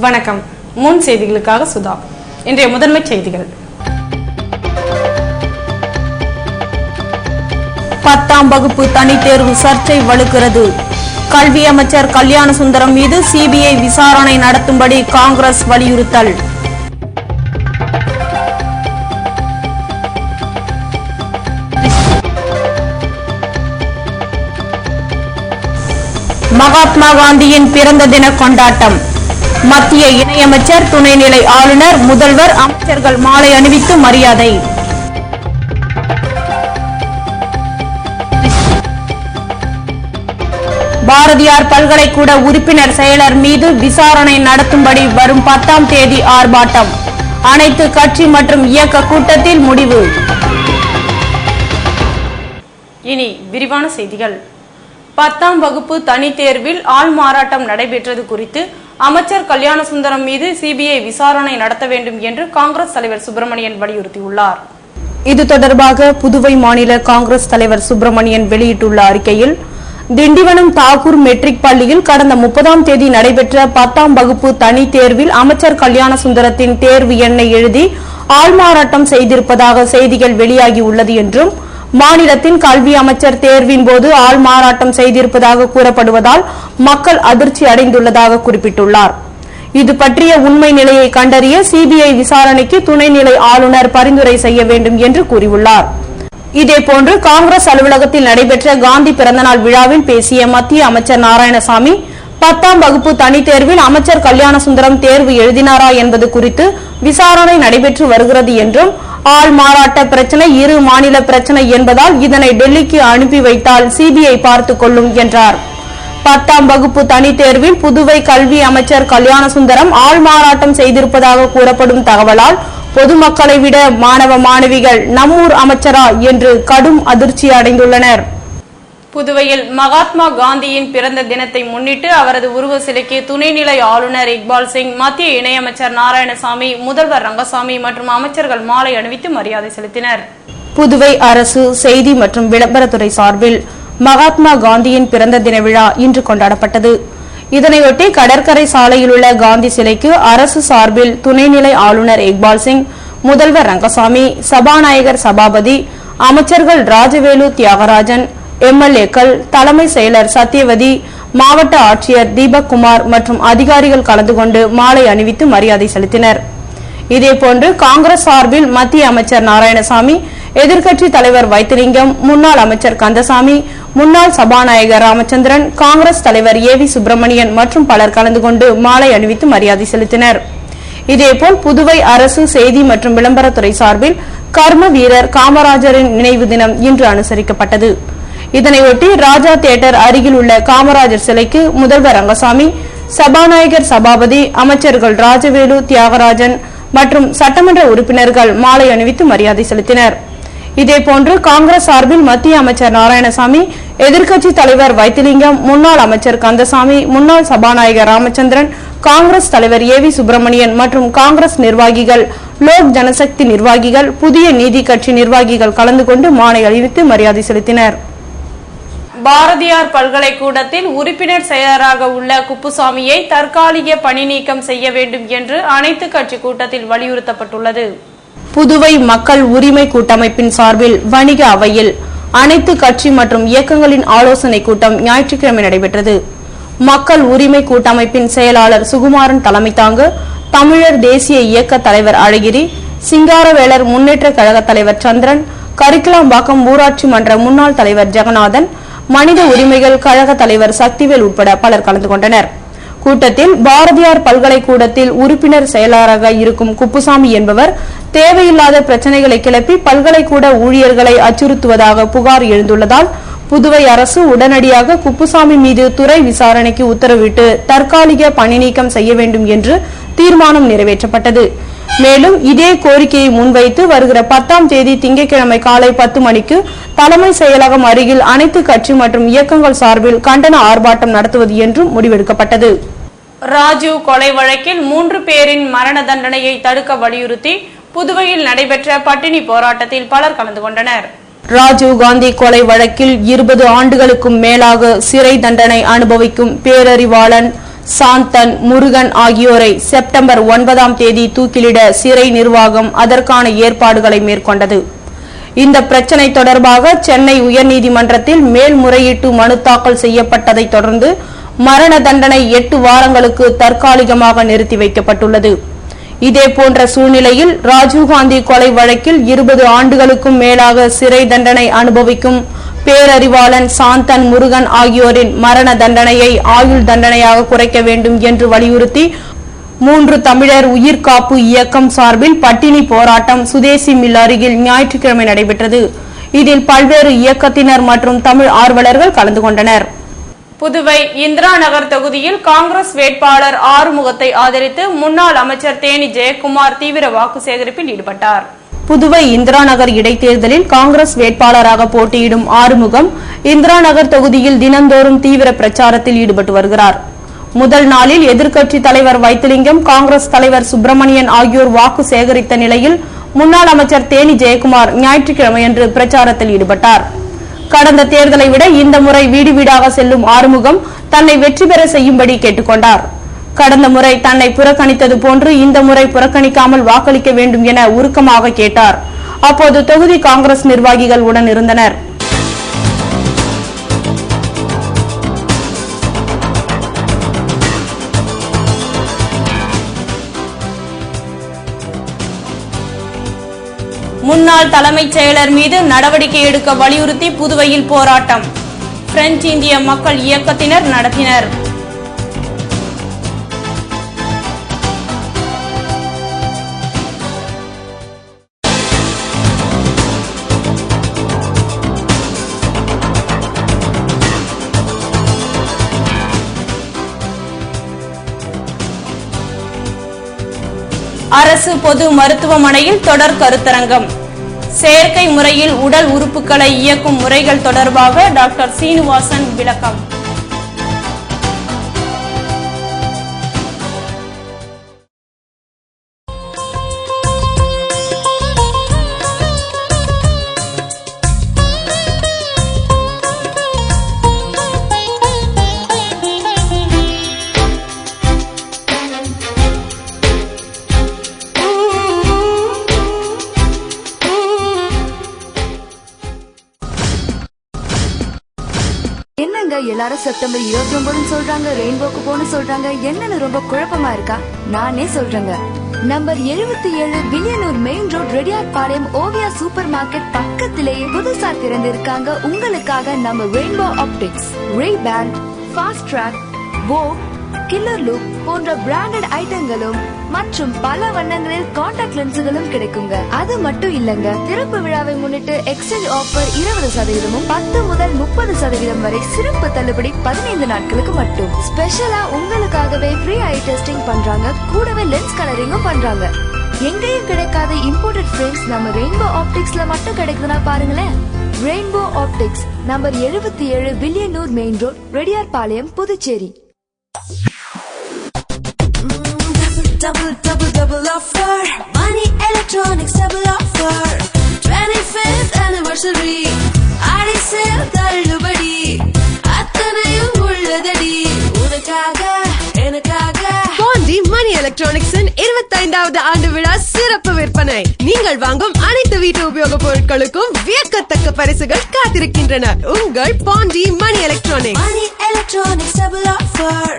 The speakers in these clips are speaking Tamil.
வணக்கம். முன் செய்திகளுக்காக சுதா. இன்றைய முதன்மை செய்திகள். 10ஆம் வகுப்பு தனித் தேர்வு சர்ச்சை வலுக்கிறது. கல்வி அமைச்சர் கல்யாண சுந்தரம் மீது சிபிஐ விசாரணை நடத்தும்படி காங்கிரஸ் வலியுறுத்தல். மகாத்மா காந்தியின் பிறந்த தின கொண்டாட்டம். மத்திய இணையமைச்சர், துணைநிலை ஆளுநர், முதல்வர், அமைச்சர்கள் மாலை அணிவித்து மரியாதை. பாரதியார் பல்கலைக்கூட உறுப்பினர் செயலர் மீது விசாரணை நடத்தும்படி வரும் 10ஆம் தேதி ஆர்ப்பாட்டம். அனைத்து கட்சி மற்றும் இயக்க கூட்டத்தில் முடிவு. இனி விரிவான செய்திகள். 10ஆம் வகுப்பு தனித் தேர்வில் ஆள் மாறாட்டம் நடைபெற்றது குறித்து அமைச்சர் கல்யாண சுந்தரம் மீது சிபிஐ விசாரணை நடத்த வேண்டும் என்று காங்கிரஸ் தலைவர் சுப்பிரமணியன் வலியுறுத்தியுள்ளார். இது தொடர்பாக புதுவை மாநில காங்கிரஸ் தலைவர் சுப்பிரமணியன் வெளியிட்டுள்ள அறிக்கையில், திண்டிவனம் தாக்கூர் மெட்ரிக் பள்ளியில் கடந்த 30ஆம் தேதி நடைபெற்ற 10ஆம் வகுப்பு தனித் தேர்வில் அமைச்சர் கல்யாண சுந்தரத்தின் தேர்வு எண்ணை எழுதி ஆள்மாறாட்டம் செய்திருப்பதாக செய்திகள் வெளியாகியுள்ளது என்றும், மாநிலத்தின் கல்வி அமைச்சர் தேர்வின் போது ஆள் மாறாட்டம் செய்திருப்பதாக கூறப்படுவதால் மக்கள் அதிர்ச்சி அடைந்துள்ளதாக குறிப்பிட்டுள்ளார். இது பற்றிய உண்மை நிலையை கண்டறிய சிபிஐ விசாரணைக்கு துணைநிலை ஆளுநர் பரிந்துரை செய்ய வேண்டும் என்று கூறியுள்ளார். இதேபோன்று காங்கிரஸ் அலுவலகத்தில் நடைபெற்ற காந்தி பிறந்தநாள் விழாவில் பேசிய மத்திய அமைச்சர் நாராயணசாமி, 10ஆம் வகுப்பு தனித் தேர்வில் அமைச்சர் கல்யாண சுந்தரம் தேர்வு எழுதினாரா என்பது குறித்து விசாரணை நடைபெற்று வருகிறது என்றும், ஆள் மாறாட்ட பிரச்சனை இரு மாநில பிரச்சனை என்பதால் இதனை டெல்லிக்கு அனுப்பி வைத்தால் சிபிஐ பார்த்துக் கொள்ளும் என்றார். 10ஆம் வகுப்பு தனித் தேர்வில் புதுவை கல்வி அமைச்சர் கல்யாண சுந்தரம் ஆள் மாறாட்டம் செய்திருப்பதாக கூறப்படும் தகவலால் பொதுமக்களை விட மாணவ மாணவிகள் நம்மூர் அமைச்சரா என்று கடும் அதிர்ச்சி அடைந்துள்ளனர். புதுவையில் மகாத்மா காந்தியின் பிறந்த தினத்தை முன்னிட்டு அவரது உருவ சிலைக்கு துணைநிலை ஆளுநர் இக்பால் சிங், மத்திய இணையமைச்சர் நாராயணசாமி, முதல்வர் ரங்கசாமி மற்றும் அமைச்சர்கள் மாலை அணிவித்து மரியாதை செலுத்தினர். புதுவை அரசு செய்தி மற்றும் விளம்பரத்துறை சார்பில் மகாத்மா காந்தியின் பிறந்த தின விழா இன்று கொண்டாடப்பட்டது. இதனையொட்டி கடற்கரை சாலையில் உள்ள காந்தி சிலைக்கு அரசு சார்பில் துணைநிலை ஆளுநர் இக்பால் சிங், முதல்வர் ரங்கசாமி, சபாநாயகர் சபாபதி, அமைச்சர்கள் ராஜவேலு தியாகராஜன், எம்எல்ஏக்கள், தலைமை செயலர் சத்யவதி, மாவட்ட ஆட்சியர் தீபக் குமார் மற்றும் அதிகாரிகள் கலந்து கொண்டு மாலை அணிவித்து மரியாதை செலுத்தினர். இதேபோன்று காங்கிரஸ் சார்பில் மத்திய அமைச்சர் நாராயணசாமி, எதிர்க்கட்சி தலைவர் வைத்திலிங்கம், முன்னாள் அமைச்சர் கந்தசாமி, முன்னாள் சபாநாயகர் ராமச்சந்திரன், காங்கிரஸ் தலைவர் ஏவி சுப்பிரமணியன் மற்றும் பலர் கலந்து கொண்டு மாலை அணிவித்து மரியாதை செலுத்தினர். இதேபோல் புதுவை அரசு செய்தி மற்றும் விளம்பரத்துறை சார்பில் கர்ம வீரர் காமராஜரின் நினைவு தினம் இன்று அனுசரிக்கப்பட்டது. இதனையொட்டி ராஜா தியேட்டர் அருகில் உள்ள காமராஜர் சிலைக்கு முதல்வர் ரங்கசாமி, சபாநாயகர் சபாபதி, அமைச்சர்கள் ராஜவேலு தியாகராஜன் மற்றும் சட்டமன்ற உறுப்பினர்கள் மாலை அணிவித்து மரியாதை செலுத்தினர். இதேபோன்று காங்கிரஸ் சார்பில் மத்திய அமைச்சர் நாராயணசாமி, எதிர்க்கட்சி தலைவர் வைத்திலிங்கம், முன்னாள் அமைச்சர் கந்தசாமி, முன்னாள் சபாநாயகர் ராமச்சந்திரன், காங்கிரஸ் தலைவர் ஏவி சுப்பிரமணியன் மற்றும் காங்கிரஸ் நிர்வாகிகள், லோக் ஜனசக்தி நிர்வாகிகள், புதிய நீதி கட்சி நிர்வாகிகள் கலந்து கொண்டு மாலை அணிவித்து மரியாதை செலுத்தினர். பாரதியார் பல்கலைக்கூடத்தில் உறுப்பினர் செயலராக உள்ள குப்புசாமியை தற்காலிக பணி நீக்கம் செய்ய வேண்டும் என்று அனைத்து கட்சி கூட்டத்தில் வலியுறுத்தப்பட்டுள்ளது. புதுவை மக்கள் உரிமை கூட்டமைப்பின் சார்பில் வணிக அவையில் அனைத்து கட்சி மற்றும் இயக்கங்களின் ஆலோசனை கூட்டம் ஞாயிற்றுக்கிழமை நடைபெற்றது. மக்கள் உரிமை கூட்டமைப்பின் செயலாளர் சுகுமாரன் தலைமை தாங்க தமிழர் தேசிய இயக்க தலைவர் அழகிரி, சிங்காரவேலர் முன்னேற்ற கழக தலைவர் சந்திரன், கரிக்கலாம்பாக்கம் ஊராட்சி மன்ற முன்னாள் தலைவர் ஜெகநாதன், மனித உரிமைகள் கழக தலைவர் சக்திவேல் உட்பட பலர் கலந்து கொண்டனர். கூட்டத்தில் பாரதியார் பல்கலைக்கூடத்தில் உறுப்பினர் செயலராக இருக்கும் குப்புசாமி என்பவர் தேவையில்லாத பிரச்சனைகளை கிளப்பி பல்கலைக்கூட ஊழியர்களை அச்சுறுத்துவதாக புகார் எழுந்துள்ளதால் புதுவை அரசு உடனடியாக குப்புசாமி மீது துறை விசாரணைக்கு உத்தரவிட்டு தற்காலிக பணி நீக்கம் செய்ய வேண்டும் என்று தீர்மானம் நிறைவேற்றப்பட்டது. மேலும் இதே கோரிக்கையை முன்வைத்து வருகிற 10ஆம் தேதி திங்கட்கிழமை காலை 10 மணிக்கு தலைமை செயலகம் அருகில் அனைத்து கட்சி மற்றும் இயக்கங்கள் சார்பில் கண்டன ஆர்ப்பாட்டம் நடத்துவது என்றும் முடிவெடுக்கப்பட்டது. ராஜீவ் கொலை வழக்கில் 3 பேரின் மரண தண்டனையை தடுக்க வலியுறுத்தி புதுவையில் நடைபெற்ற பட்டினி போராட்டத்தில் பலர் கலந்து கொண்டனர். ராஜீவ் காந்தி கொலை வழக்கில் 20 ஆண்டுகளுக்கும் மேலாக சிறை தண்டனை அனுபவிக்கும் பேரறிவாளன், சாந்தன், முருகன் ஆகியோரை செப்டம்பர் 9ஆம் தேதி தூக்கிலிட சிறை நிர்வாகம் அதற்கான ஏற்பாடுகளை மேற்கொண்டது. இந்த பிரச்சினை தொடர்பாக சென்னை உயர்நீதிமன்றத்தில் மேல்முறையீட்டு மனு தாக்கல் செய்யப்பட்டதை தொடர்ந்து மரண தண்டனை 8 வாரங்களுக்கு தற்காலிகமாக நிறுத்தி வைக்கப்பட்டுள்ளது. இதேபோன்ற சூழ்நிலையில் ராஜீவ்காந்தி கொலை வழக்கில் 20 ஆண்டுகளுக்கும் மேலாக சிறை தண்டனை அனுபவிக்கும் பேரறிவாளன் சாந்தன், முருகன் ஆகியோரின் மரண தண்டனையை ஆயுள் தண்டனையாக குறைக்க வேண்டும் என்று வலியுறுத்தி 3 தமிழர் உயிர்காப்பு இயக்கம் சார்பில் பட்டினி போராட்டம் சுதேசி மில் அருகில் ஞாயிற்றுக்கிழமை நடைபெற்றது. இதில் பல்வேறு இயக்கத்தினர் மற்றும் தமிழ் ஆர்வலர்கள் கலந்து கொண்டனர். புதுவை இந்திரா நகர் தொகுதியில் காங்கிரஸ் வேட்பாளர் ஆறுமுகத்தை ஆதரித்து முன்னாள் அமைச்சர் தேனி ஜெயக்குமார் தீவிர வாக்கு சேகரிப்பில் ஈடுபட்டார். புதுவை இந்திரா நகர் இடைத்தேர்தலில் காங்கிரஸ் வேட்பாளராக போட்டியிடும் ஆறுமுகம் இந்திரா நகர் தொகுதியில் தினந்தோறும் தீவிர பிரச்சாரத்தில் ஈடுபட்டு வருகிறார். முதல் நாளில் எதிர்க்கட்சி தலைவர் வைத்திலிங்கம், காங்கிரஸ் தலைவர் சுப்பிரமணியன் ஆகியோர் வாக்கு சேகரித்த நிலையில் முன்னாள் அமைச்சர் தேனி ஜெயக்குமார் ஞாயிற்றுக்கிழமையன்று பிரச்சாரத்தில் ஈடுபட்டார். கடந்த தேர்தலை விட இந்த முறை வீடு வீடாக செல்லும் ஆறுமுகம் தன்னை வெற்றி பெற செய்யும்படி கேட்டுக்கொண்டார். கடந்த முறை தன்னை புறக்கணித்தது போன்று இந்த முறை புறக்கணிக்காமல் வாக்களிக்க வேண்டும் என உருக்கமாக கேட்டார். அப்போது தொகுதி காங்கிரஸ் நிர்வாகிகள் உடன் இருந்தனர். முன்னாள் தலைமைச் செயலர் மீது நடவடிக்கை எடுக்க வலியுறுத்தி புதுவையில் போராட்டம் பிரெஞ்சு இந்திய மக்கள் இயக்கத்தினர் நடத்தினர். அரசு பொது மருத்துவமனையில் தொடர் கருத்தரங்கம். செயற்கை முறையில் உடல் உறுப்புகளை இயக்கும் முறைகள் தொடர்பாக டாக்டர் சீனிவாசன் விளக்கம். என்னங்க எல்லாரும் செப்டம்பர் 29 சொல்றாங்க, ரெயின்போக்கு போன்னு சொல்றாங்க. என்னன்னு ரொம்ப குழப்பமா இருக்கா? நானே சொல்றேங்க. Number 77 Villianur main road, Reddiar Palayam, Oviya supermarket பக்கத்திலேயே புதுசா திறந்திருக்காங்க உங்களுக்காக நம்ம rainbow optics. Ray Ban, Fastrack, Vogue, killer loop போன்ற பிராண்டட் ஐட்டங்களும் மற்றும் பல வண்ணங்களில் கான்டாக்ட் லென்ஸுகளும் கிடைக்குங்க. அது மட்டும் இல்லங்க, திறப்பு விழாவை முன்னிட்டு எக்ஸ்சேஞ்ச் ஆஃபர் 20% 10 முதல் 30% வரை சிறப்பு தள்ளுபடி 15 நாட்களுக்கு மட்டும். ஸ்பெஷலா உங்களுக்காகவே ஃப்ரீ ஐ டெஸ்டிங் பண்றாங்க, கூடவே லென்ஸ் கலரிங்கும் பண்றாங்க. எங்கேயும் கிடைக்காத இம்போர்ட்டட் ஃப்ரேம்ஸ் நம்ம ரெயின்போ ஆப்டிக்ஸ்ல மட்டும் கிடைக்குதுன்னா பாருங்களேன். Rainbow optics number 77 Villianur main road, Reddiar பாளையம், Puducherry. Double offer. Money Electronics double offer. 25th anniversary. Aadi sale தள்ளுபடி அத்தனையும் உள்ளதடி உனக்காக எனக்காக. பாண்டி மணி எலக்ட்ரானிக்ஸின் 25வது ஆண்டு விழா சிறப்பு விற்பனை. நீங்கள் வாங்கும் அனைத்து வீட்டு உபயோக பொருட்களுக்கும் வியக்கத்தக்க பரிசுகள் காத்திருக்கின்றன. உங்கள் பாண்டி மணி எலக்ட்ரானிக்ஸ். மணி எலக்ட்ரானிக்ஸ் டபுள் ஆஃபர்.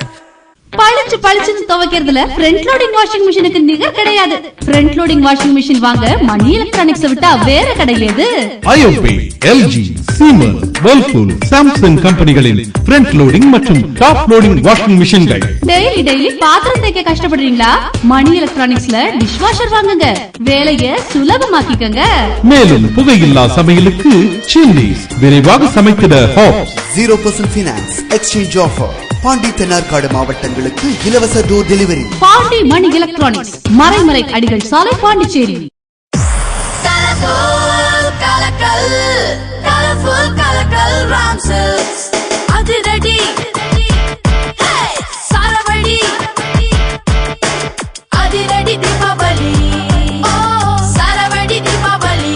பளிச்சுன்னு துவைக்கிறதுல ஃப்ரண்ட் லோடிங் வாஷிங் மிஷினுக்கு நிகர் கிடையாது. ஃப்ரண்ட் லோடிங் வாஷிங் மிஷின் வாங்க மணி எலக்ட்ரானிக்ஸ் விட்டா வேற கிடையாது. IOB, LG, Siemens, Whirlpool, Samsung கம்பெனிகளின் ஃப்ரண்ட் லோடிங் மற்றும் டாப் லோடிங் வாஷிங் மிஷின்கள். டெய்லி பாத்திரம் தேய்க்க கஷ்டப்படுறீங்களா? மணி எலக்ட்ரானிக்ஸ்ல டிஷ் வாஷர் வாங்குங்க, வேலையை சுலபமாக்கிக்கங்க. மேலும் புகையில்லா சமையலுக்கு சில்லிஸ், விரைவாக சமைக்கிற hobs. 0% finance exchange offer. Pondy Thennarkadu மாவட்டங்களுக்கு இலவச door delivery. Pondy money electronics, Maraimalai Adigal சாலை, பாண்டிச்சேரி. அதிரடி சாரவடி அதிரடி தீபாவளி, சாரவடி தீபாவளி.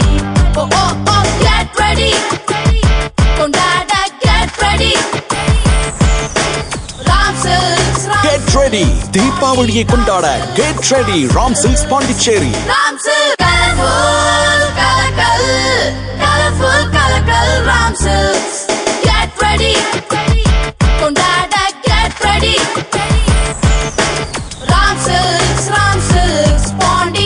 ஓ ஓ ஓ கெட் ரெடி கொண்டாட கெட் ரெடி. Get தீபாவளியை கொண்டாட get ready Ram silks Pondicherry.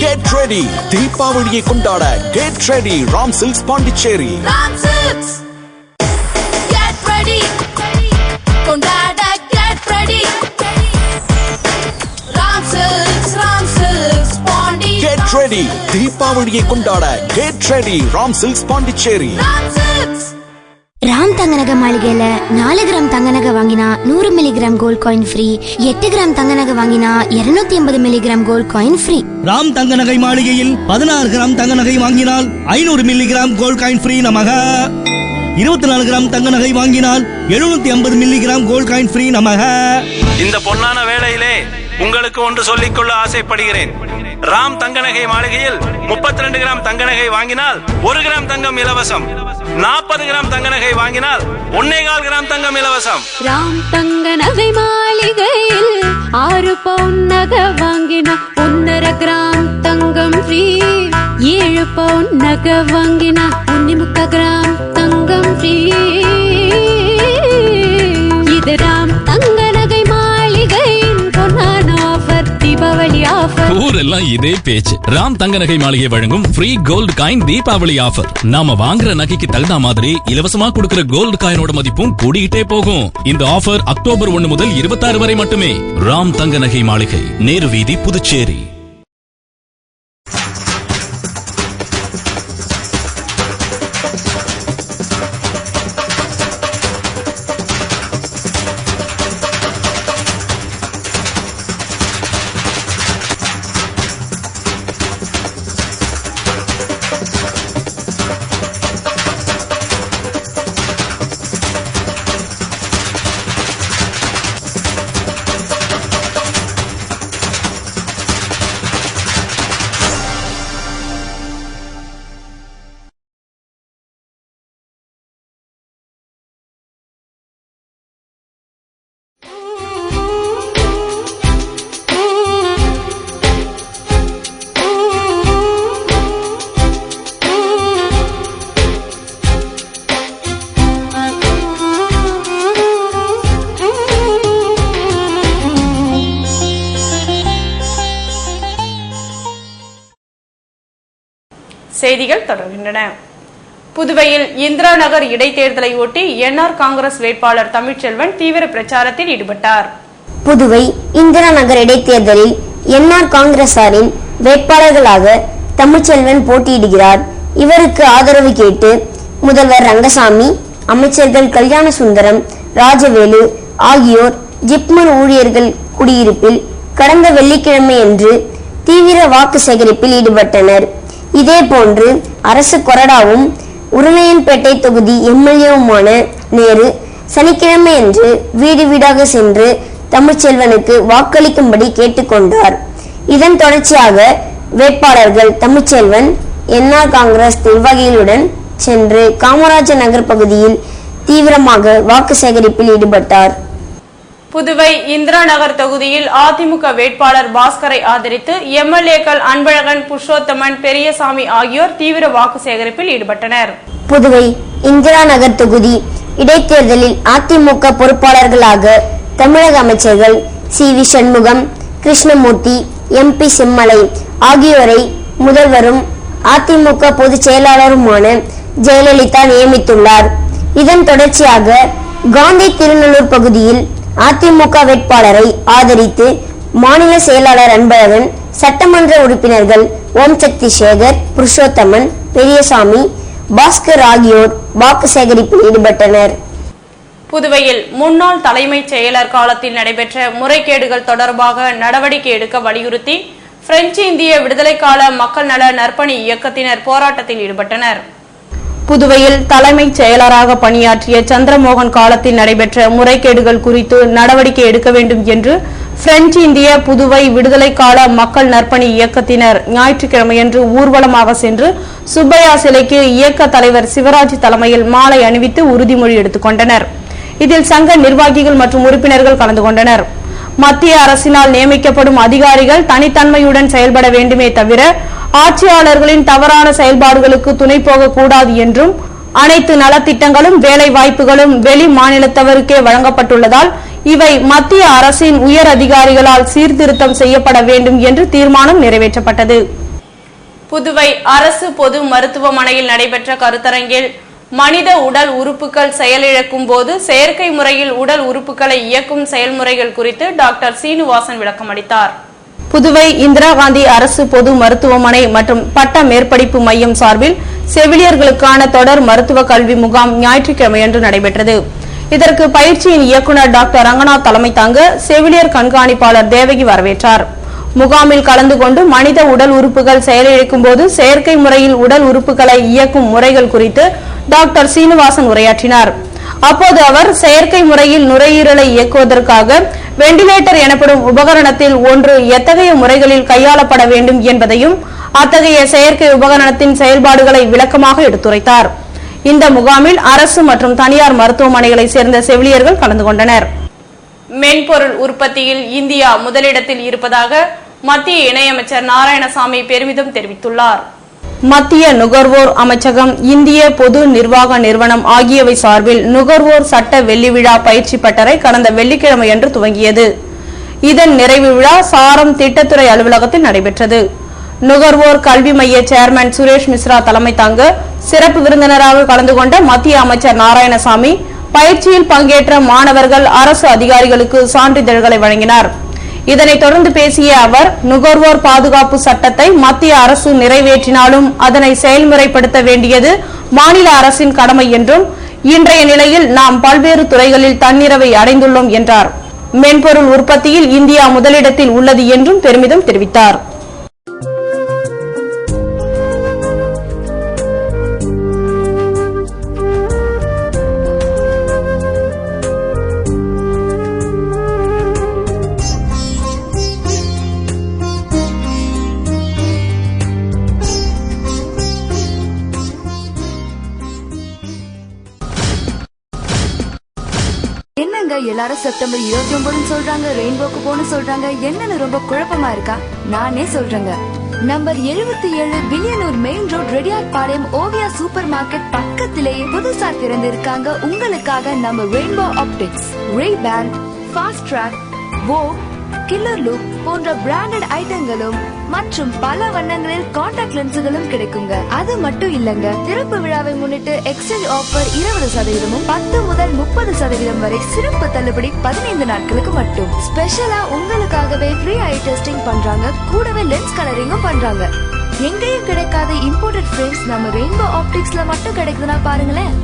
Get ready, தீபாவளியை கொண்டாட Get ready, Ram silks Pondicherry. Get ready, கொண்டாட Get ready, Ram silks Pondy. Get ready, தீபாவளியை கொண்டாட Get ready, Ram silks Pondicherry. Ram தங்கநகை மாளிகையில 4 கிராம் தங்கநகை வாங்கினா 100 milligram gold coin free. 8 gram தங்கநகை வாங்கினா 280 milligram gold coin free. Ram தங்கநகை மாளிகையில் 16 கிராம் தங்கநகை வாங்கினால் 500 மில்லிகிராம் கோல்ட் காயின் ஃப்ரீ நமக. 24 கிராம் தங்கநகை வாங்கினால் 750 மில்லிகிராம் கோல்ட் காயின் ஃப்ரீ நமக. இந்த பொன்னான வேளையிலே உங்களுக்கு ஒன்று சொல்லிக்கொள்ள ஆசைப்படுகிறேன். ராம் தங்கநகை மாளிகையில் 32 கிராம் தங்கநகை வாங்கினால் 1 கிராம் தங்கம் இலவசம். 40 கிராம் தங்கநகை வாங்கினால் 1.25 கிராம் தங்கம் இலவசம். ராம் தங்கநகை மாளிகையில் 6 பவுன் நகை வாங்கினா 1.5 கிராம் தங்கம் ஃப்ரீ. 7 பவுன் நகை வாங்கினா 1.25 கிராம் தங்கம் ஃப்ரீ. இது ராம் தங்கநகை மாளிகையின் பொன்னான ஆஃபர், தீபாவளி ஆஃபர். ஊரெல்லாம் இதே பேச்சு. ராம் தங்கநகை மாளிகை வழங்கும் free gold coin Deepavali offer. நாம வாங்குற நகைக்கு தகுந்த மாதிரி இலவசமா கொடுக்கிற கோல்டு காயினோட மதிப்பும் கூடிக்கிட்டே போகும். இந்த ஆஃபர் அக்டோபர் 1 முதல் 26 வரை மட்டுமே. ராம் தங்கநகை மாளிகை, நேரு வீதி, புதுச்சேரி. செய்திகள் தொடர்கின்றன. புதுவையில் இந்திரா நகர் இடைத்தேர்தலை ஒட்டி என்ஆர் காங்கிரஸ் வேட்பாளர் தமிழ்ச்செல்வன் தீவிர பிரச்சாரத்தில் ஈடுபட்டார். புதுவை இந்திரா நகர் இடைத்தேர்தலில் என்ஆர் காங்கிரசாரின் வேட்பாளர்களாக தமிழ்ச்செல்வன் போட்டியிடுகிறார். இவருக்கு ஆதரவு கேட்டு முதல்வர் ரங்கசாமி, அமைச்சர்கள் கல்யாண சுந்தரம், ராஜவேலு ஆகியோர் ஜிப்மர் ஊழியர்கள் குடியிருப்பில் கடந்த வெள்ளிக்கிழமையன்று தீவிர வாக்கு சேகரிப்பில் ஈடுபட்டனர். இதேபோன்று அரசு கொறடாவும் உருளையன்பேட்டை தொகுதி எம்எல்ஏவுமான நேரு சனிக்கிழமையன்று வீடு வீடாக சென்று தமிழ்ச்செல்வனுக்கு வாக்களிக்கும்படி கேட்டுக்கொண்டார். இதன் தொடர்ச்சியாக வேட்பாளர்கள் தமிழ்ச்செல்வன் என்ஆர் காங்கிரஸ் நிர்வாகிகளுடன் சென்று காமராஜர் நகர் பகுதியில் தீவிரமாக வாக்கு சேகரிப்பில் ஈடுபட்டார். புதுவை இந்திரா நகர் தொகுதியில் அதிமுக வேட்பாளர் பாஸ்கரை ஆதரித்து எம்எல்ஏக்கள் அன்பழகன், புருஷோத்தமன், பெரியசாமி ஆகியோர் தீவிர வாக்கு சேகரிப்பில் ஈடுபட்டனர். புதுவை இந்திரா நகர் தொகுதி இடைத்தேர்தலில் அதிமுக பொறுப்பாளர்களாக தமிழக அமைச்சர்கள் சி.வி. சண்முகம், கிருஷ்ணமூர்த்தி, எம்பி செம்மலை ஆகியோரை முதல்வரும் அதிமுக பொதுச் செயலாளருமான ஜெயலலிதா நியமித்துள்ளார். இதன் தொடர்ச்சியாக காந்தி திருநல்லூர் பகுதியில் அதிமுக வேட்பாளரை ஆதரித்து மாநில செயலாளர் அன்பழகன், சட்டமன்ற உறுப்பினர்கள் ஓம் சக்தி சேகர், புருஷோத்தமன், பெரியசாமி, பாஸ்கர் ஆகியோர் வாக்கு சேகரிப்பில் ஈடுபட்டனர். புதுவையில் முன்னாள் தலைமைச் செயலர் காலத்தில் நடைபெற்ற முறைகேடுகள் தொடர்பாக நடவடிக்கை எடுக்க வலியுறுத்தி பிரெஞ்சு இந்திய விடுதலைக்கால மக்கள் நல நற்பணி இயக்கத்தினர் போராட்டத்தில் ஈடுபட்டனர். புதுவையில் தலைமைச் செயலராக பணியாற்றிய சந்திரமோகன் காலத்தில் நடைபெற்ற முறைகேடுகள் குறித்து நடவடிக்கை எடுக்க வேண்டும் என்று பிரெஞ்சு இந்திய புதுவை விடுதலைக்கால மக்கள் நற்பணி இயக்கத்தினர் ஞாயிற்றுக்கிழமையன்று ஊர்வலமாக சென்று சுப்பையா சிலைக்கு இயக்க தலைவர் சிவராஜ் தலைமையில் மாலை அணிவித்து உறுதிமொழி எடுத்துக் கொண்டனர். இதில் சங்க நிர்வாகிகள் மற்றும் உறுப்பினர்கள் கலந்து கொண்டனர். மத்திய அரசினால் நியமிக்கப்படும் அதிகாரிகள் தனித்தன்மையுடன் செயல்பட வேண்டுமே தவிர ஆட்சியாளர்களின் தவறான செயல்பாடுகளுக்கு துணை போகக்கூடாது என்றும் அனைத்து நலத்திட்டங்களும் வேலை வாய்ப்புகளும் வெளி மாநிலத்தவருக்கே வழங்கப்பட்டுள்ளதால் இவை மத்திய அரசின் உயர் அதிகாரிகளால் சீர்திருத்தம் செய்யப்பட வேண்டும் என்று தீர்மானம் நிறைவேற்றப்பட்டது. புதுவை அரசு பொது மருத்துவமனையில் நடைபெற்ற கருத்தரங்கில் மனித உடல் உறுப்புகள் செயலிழக்கும் போது செயற்கை முறையில் உடல் உறுப்புகளை இயக்கும் செயல்முறைகள் குறித்து டாக்டர் சீனிவாசன் விளக்கம் அளித்தார். புதுவை இந்திரா காந்தி அரசு பொது மருத்துவமனை மற்றும் பட்ட மேற்படிப்பு மையம் சார்பில் செவிலியர்களுக்கான தொடர் மருத்துவ கல்வி முகாம் ஞாயிற்றுக்கிழமையன்று நடைபெற்றது. இதற்கு பயிற்சியின் இயக்குநர் டாக்டர் ரங்கநாத் தலைமை தாங்க செவிலியர் கண்காணிப்பாளர் தேவகி வரவேற்றார். முகாமில் கலந்து கொண்டு மனித உடல் உறுப்புகள் செயலிழக்கும் போது செயற்கை முறையில் உடல் உறுப்புகளை இயக்கும் முறைகள் குறித்து டாக்டர் சீனிவாசன் உரையாற்றினார். அப்போது அவர் செயற்கை முறையில் நுரையீரலை இயக்குவதற்காக வெண்டிலேட்டர் எனப்படும் உபகரணத்தில் ஒன்று எத்தகைய முறைகளில் கையாளப்பட வேண்டும் என்பதையும் அத்தகைய செயற்கை உபகரணத்தின் செயல்பாடுகளை விளக்கமாக எடுத்துரைத்தார். இந்த முகாமில் அரசு மற்றும் தனியார் மருத்துவமனைகளை சேர்ந்த செவிலியர்கள் கலந்து கொண்டனர். மென்பொருள் உற்பத்தியில் இந்தியா முதலிடத்தில் இருப்பதாக மத்திய இணையமைச்சர் நாராயணசாமி பெருமிதம் தெரிவித்துள்ளார். மத்திய நுகர்வோர் அமைச்சகம், இந்திய பொது நிர்வாக நிறுவனம் ஆகியவை சார்பில் நுகர்வோர் சட்ட வெள்ளி விழா பயிற்சி பட்டறை கடந்த வெள்ளிக்கிழமையன்று துவங்கியது. இதன் நிறைவு விழா சாரம் திட்டத்துறை அலுவலகத்தில் நடைபெற்றது. நுகர்வோர் கல்வி மைய சேர்மன் சுரேஷ் மிஸ்ரா தலைமை தாங்க சிறப்பு விருந்தினராக கலந்து கொண்ட மத்திய அமைச்சர் நாராயணசாமி பயிற்சியில் பங்கேற்ற மாணவர்கள், அரசு அதிகாரிகளுக்கு சான்றிதழ்களை வழங்கினார். இதனைத் தொடர்ந்து பேசிய அவர், நுகர்வோர் பாதுகாப்பு சட்டத்தை மத்திய அரசு நிறைவேற்றினாலும் அதனை செயல்முறைப்படுத்த வேண்டியது மாநில அரசின் கடமை என்றும், இன்றைய நிலையில் நாம் பல்வேறு துறைகளில் தன்னிறைவை அடைந்துள்ளோம் என்றார். மென்பொருள் உற்பத்தியில் இந்தியா முதலிடத்தில் உள்ளது என்றும் பெருமிதம் தெரிவித்தார். என்னங்க எல்லாரும் செப்டம்பர் 29 சொல்றாங்க, ரெயின்போக்கு போன்னு சொல்றாங்க. என்னன்னு ரொம்ப குழப்பமா இருக்கா? நானே சொல்றேங்க. Number 77 Villianur main road, Reddiar Palayam, Oviya supermarket பக்கத்திலேயே புதுசா திறந்து இருக்காங்க. உங்களுக்காக நம்ம rainbow optics, Ray Ban, Fastrack, Vogue, killer look போன்ற பிராண்டட் ஐட்டங்களும் மற்றும் பல வண்ணங்களில் கான்டாக்ட் லென்ஸுகளும் கிடைக்குங்க. அது மட்டும் இல்லங்க, திறப்பு விழாவை முன்னிட்டு எக்ஸ்சேஞ்ச் ஆஃபர் 20% 10 முதல் 30% வரை சிறப்பு தள்ளுபடி 15 நாட்களுக்கு மட்டும். ஸ்பெஷலா உங்களுக்காகவே ஃப்ரீ ஐ டெஸ்டிங் பண்றாங்க, கூடவே லென்ஸ் கலரிங்கும் பண்றாங்க. எங்கேயும் கிடைக்காத இம்போர்ட்டட் ஃப்ரேம்ஸ் நம்ம ரெயின்போ ஆப்டிக்ஸ்ல மட்டும் கிடைக்குதுன்னா பாருங்களேன்.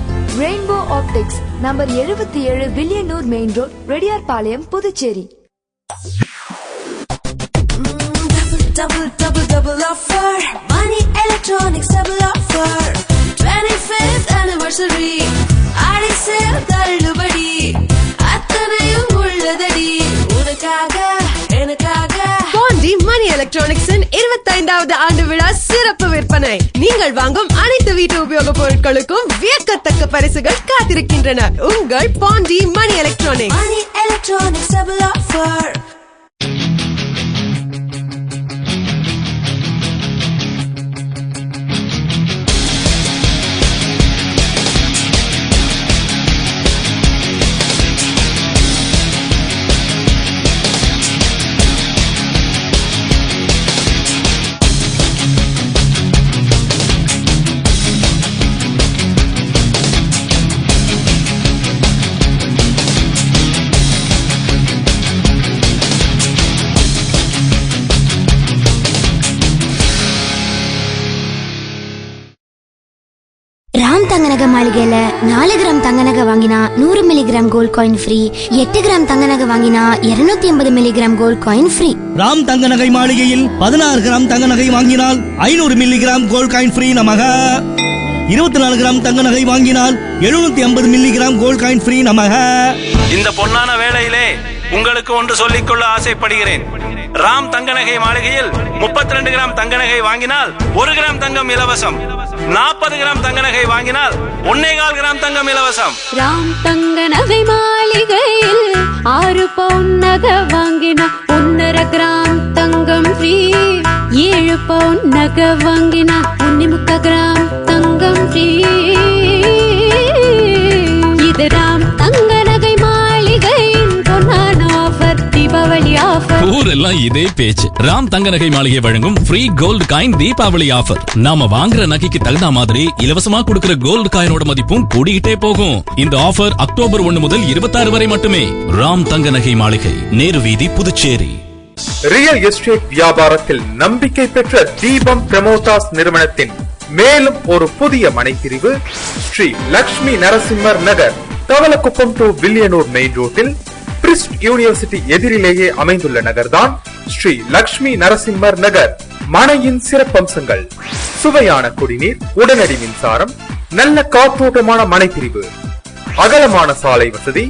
Rainbow optics, number 77 Villianur main road, Reddiar பாளையம், Puducherry. Double offer. Money Electronics double offer. 25th anniversary. Aadi sale தள்ளுபடி. அத்தனையும் உள்ளதடி. உனக்காக எனக்காக. பாண்டி மணி எலக்ட்ரானிக்ஸின் 25வது ஆண்டு விழா சிறப்பு விற்பனை. நீங்கள் வாங்கும் அனைத்து வீட்டு உபயோக பொருட்களுக்கும் வியக்கத்தக்க பரிசுகள் காத்திருக்கின்றன. உங்கள் Pondy money electronics. Money Electronics double offer. Ram தங்க நகை மாளிகையில 4 கிராம் தங்க நகை வாங்கினா 100 milligram gold coin free. 8 gram தங்க நகை வாங்கினா 280 milligram gold coin free. Ram தங்க நகை மாளிகையில் 16 கிராம் தங்க நகை வாங்கினால் 500 மில்லிகிராம் கோல்ட் காயின் ஃப்ரீ நமக. 24 கிராம் தங்க நகை வாங்கினால் 750 மில்லிகிராம் கோல்ட் காயின் ஃப்ரீ நமக. இந்த பொன்னான வேளையிலே உங்களுக்கு ஒன்று சொல்லிக்கொள்ள ஆசைப்படுகிறேன். ராம் தங்க நகை மாளிகையில் 32 கிராம் தங்க நகை வாங்கினால் 1 கிராம் தங்கம் இலவசம். 40 கிராம் தங்க நகை வாங்கினால் 1.25 கிராம் தங்கம் இலவசம். ராம் தங்க நகை மாளிகையில் 6 பவுன் நகை வாங்கினா 1.5 கிராம் தங்கம் ஃப்ரீ. 7 பவுன் நகை வாங்கினா 1.25 கிராம் தங்கம் ஃப்ரீ. இது ராம் தங்க நகை மாளிகையின் பொன்னான ஆஃபர், தீபாவளி ஆஃபர். ஊரெல்லாம் இதே பேச்சு. ராம் தங்க நகை மாளிகை வழங்கும் free gold coin Deepavali offer. நாம வாங்குற நகைக்கு தகுந்த மாதிரி இலவசமா கொடுக்கிற கோல்டு காயினோட மதிப்பும் கூடிக்கிட்டே போகும். இந்த ஆஃபர் அக்டோபர் 1 முதல் 26 வரை மட்டுமே. ராம் தங்க நகை மாளிகை, நேரு வீதி, புதுச்சேரி. ரியல் எஸ்டேட் வியாபாரத்தில் நம்பிக்கை பெற்ற தீபம் பிரமோட்டாஸ் நிறுவனத்தின் மேலும் ஒரு புதிய மனை பிரிவு ஸ்ரீ லட்சுமி நரசிம்மர் நகர், தவளக்குப்பம் டு வில்லியனூர் மெயின் ரோட்டில் பிரிஸ்ட் யூனிவர்சிட்டி எதிரிலேயே அமைந்துள்ள நகர்தான் ஸ்ரீ லட்சுமி நரசிம்மர் நகர். மனையின் சிறப்பம்சங்கள்: சுவையான குடிநீர், உடனடி மின்சாரம், நல்ல காற்றோட்டமான மனை பிரிவு, அகலமான சாலை வசதி,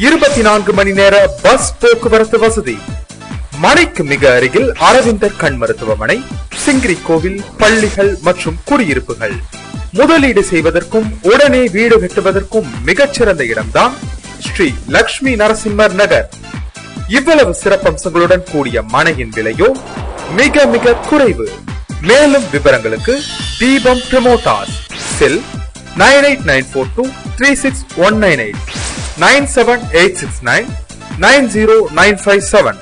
24 மணி நேர பஸ் போக்குவரத்து வசதி. மனைக்கு மிக அருகில் அரவிந்தர் கண் மருத்துவமனை, சிங்கிரி கோவில், பள்ளிகள் மற்றும் குடியிருப்புகள். முதலீடு செய்வதற்கும் உடனே வீடு கட்டுவதற்கும் மிகச்சிறந்த இடம்தான் ஸ்ரீ லட்சுமி நரசிம்மர் நகர். இவ்வளவு சிறப்பம்சங்களுடன் கூடிய மனையின் விலையோ மிக மிக குறைவு. மேலும் விவரங்களுக்கு தீபம் பிரமோட்டாஸ், செல் 9894236198, 97869909557.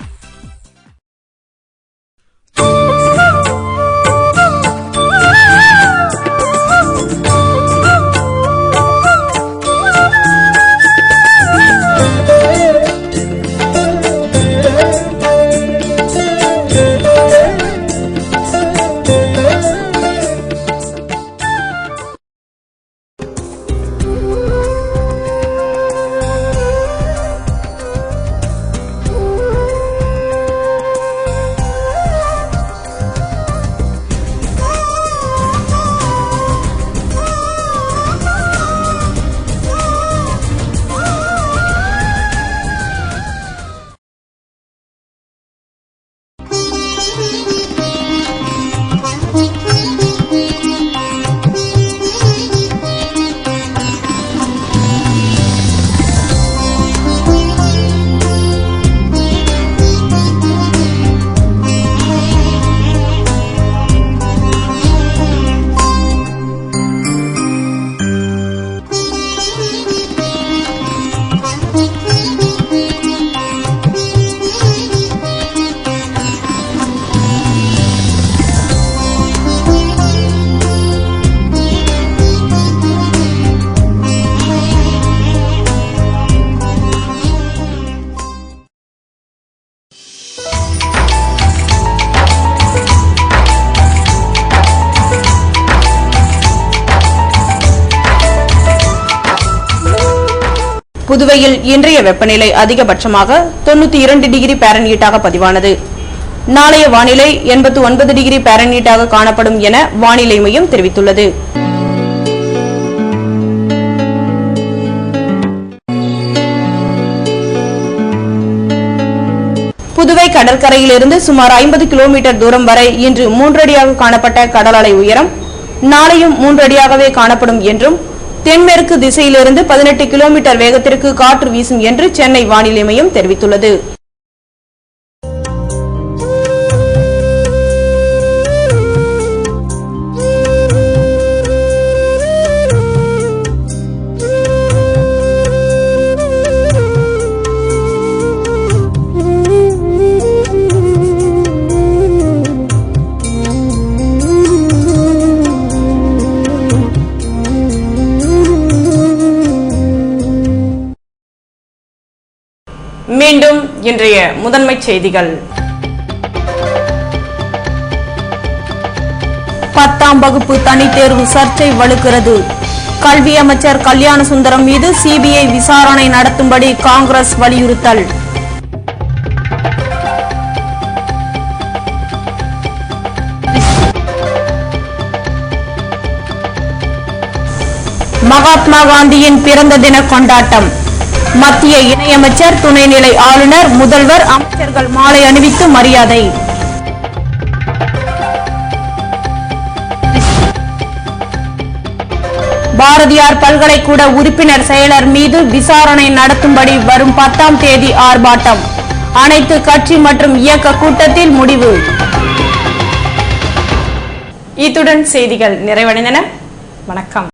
புதுவையில் இன்றைய வெப்பநிலை அதிகபட்சமாக 92 டிகிரி பாரன்ஹீட்டாக பதிவானது. நாளைய வானிலை 89 டிகிரி பாரன்ஹீட்டாக காணப்படும் என வானிலை மையம் தெரிவித்துள்ளது. புதுவை கடற்கரையிலிருந்து சுமார் 50 கிலோமீட்டர் தூரம் வரை இன்று 3 அடியாக காணப்பட்ட கடல் அலை உயரம் நாளையும் 3 அடியாகவே காணப்படும் என்றும், தென்மேற்கு திசையிலிருந்து 18 கிலோமீட்டர் வேகத்திற்கு காற்று வீசும் என்று சென்னை வானிலை மையம் தெரிவித்துள்ளது. மீண்டும் இன்றைய முதன்மை செய்திகள். 10ஆம் வகுப்பு தனித் தேர்வு சர்ச்சை வலுக்கிறது. கல்வி அமைச்சர் கல்யாண சுந்தரம் மீது சிபிஐ விசாரணை நடத்தும்படி காங்கிரஸ் வலியுறுத்தல். மகாத்மா காந்தியின் பிறந்த தின கொண்டாட்டம். மத்திய இணையமைச்சர், துணைநிலை ஆளுநர், முதல்வர், அமைச்சர்கள் மாலை அணிவித்து மரியாதை. பாரதியார் பல்கலைக்கூட உறுப்பினர் செயலர் மீது விசாரணை நடத்தும்படி வரும் 10ஆம் தேதி ஆர்ப்பாட்டம். அனைத்து கட்சி மற்றும் இயக்க கூட்டத்தில் முடிவு. இத்துடன் செய்திகள் நிறைவடைந்தன. வணக்கம்.